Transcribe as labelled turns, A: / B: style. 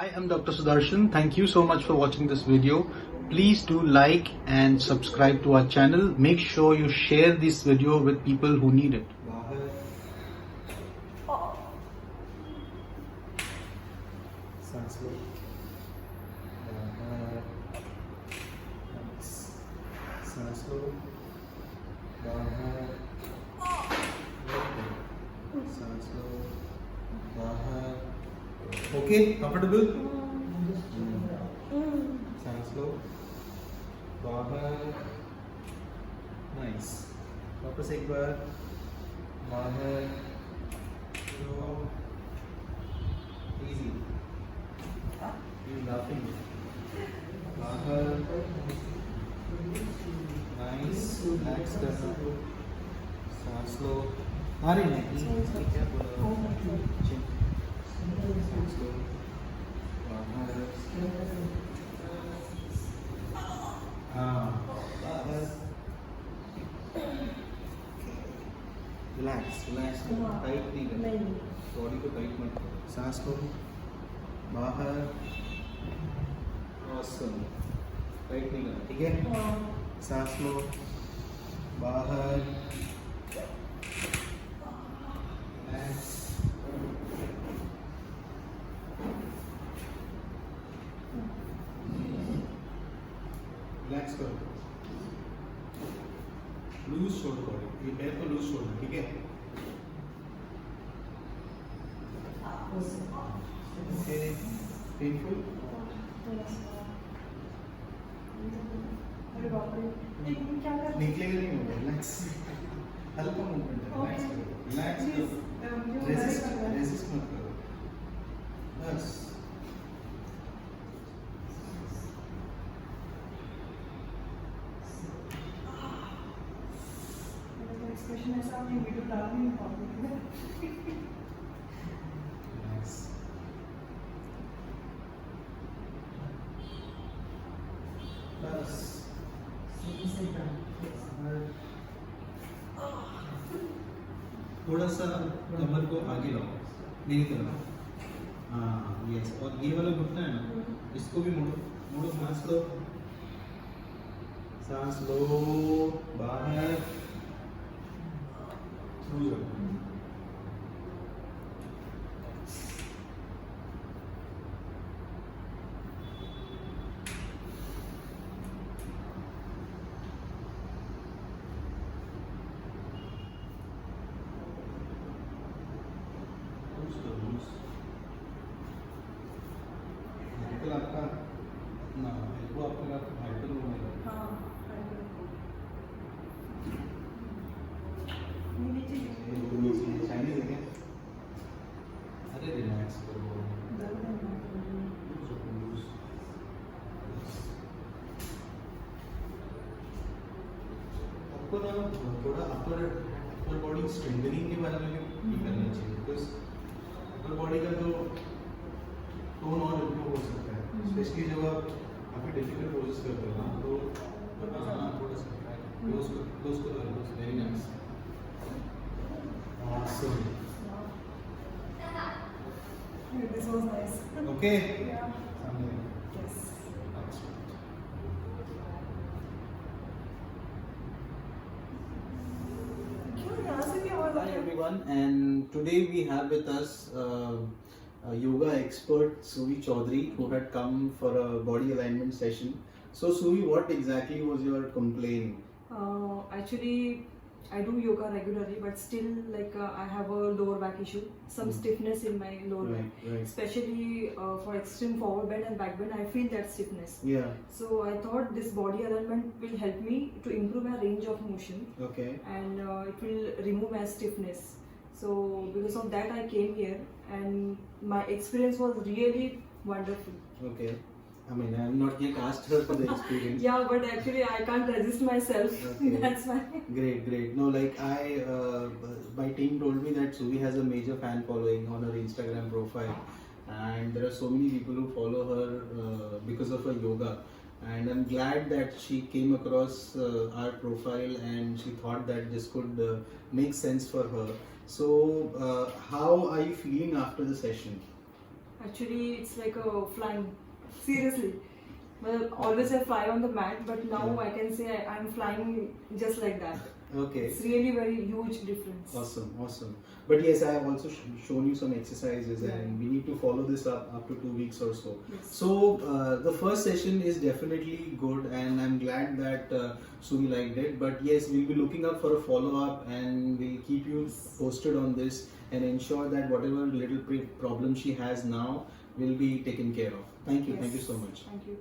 A: I am Dr. Sudarshan. Thank you so much for watching this video. Please do like and subscribe to our channel. Make sure you share this video with people who need it.
B: सांस लो सांस लो बाहर सांस लो बाहर okay comfortable सांस लो बाहर nice वापस एक बार बाहर इजी laughing बाहर नाइस रिलैक्स करना सांस लो आ रही नहीं क्या बोला सांस लो बाहर हाँ बाहर रिलैक्स रिलैक्स टाइट नहीं करना बॉडी को टाइट मत करो सांस लो बाहर awesome टाइट नहीं करना ठीक है सांस लो बाहर रिलैक्स करो लूज छोड़ो बॉडी ये पैर को लूज छोड़ना ठीक है ओके पेनफुल निकलेगा नहीं होगा रिलैक्स हल्का मूवमेंट है रिलैक्स करो रेजिस्ट मत करो बस
C: एक्सप्रेशन ऐसा आपने वीडियो डाल नहीं पाऊंगी
B: रिलैक्स बस थोड़ा सा कमर को आगे लाओ मेरी तरफ हाँ यस और ये वाला घुटना है ना इसको भी मोड़ो मोड़ो सांस लो बाहर थ्रू रखो आपका ना वो आपका हाइपर होने लगा चाइनीज है क्या अरे रिलैक्स करो आपको ना थोड़ा अपर बॉडी स्ट्रेंथनिंग के बारे में भी करना चाहिए बिकॉज अपर बॉडी का जो टोन और इम्प्रूव हो सकता है स्पेशली जब आप काफ़ी डिफिकल्ट पोजेस करते हो ना तो थोड़ा सा क्लोज करो very nice awesome
C: This was nice.
B: okay
C: Yeah. Yes. क्यों यहाँ से भी आवाज आ
A: Hi
C: रही है?
A: everyone, and today we have with us a yoga expert Suvi Chaudhary who had come for a body alignment session. So Suvi, what exactly was your complaint?
C: Actually, I do yoga regularly, but still, I have a lower back issue, some stiffness in my lower back,
A: Right.
C: especially for extreme forward bend and back bend. I feel that stiffness.
A: Yeah.
C: So I thought this body alignment will help me to improve my range of motion,
A: Okay.
C: and it will remove my stiffness. So because of that, I came here, and my experience was really wonderful.
A: Okay. I mean, I have not yet asked her for the experience.
C: Yeah, but actually I can't resist myself.
A: Okay.
C: That's why.
A: Great. No, like my team told me that Suvi has a major fan following on her Instagram profile, and there are so many people who follow her because of her yoga. And I'm glad that she came across our profile and she thought that this could make sense for her. So, how are you feeling after the session?
C: Actually, it's like a flying. Seriously. Well, always I fly on the mat, but now
A: Yeah.
C: I can say I'm flying just like that.
A: Okay.
C: It's really very huge difference.
A: Awesome, awesome. But yes, I have also shown you some exercises,
C: Yeah.
A: and we need to follow this up to 2 weeks or so.
C: Yes.
A: So the first session is definitely good, and I'm glad that Suvi liked it. But yes, we'll be looking up for a follow up, and we'll keep you posted on this and ensure that whatever little problem she has now will be taken care of. Thank you
C: Yes.
A: so much.
C: Thank you.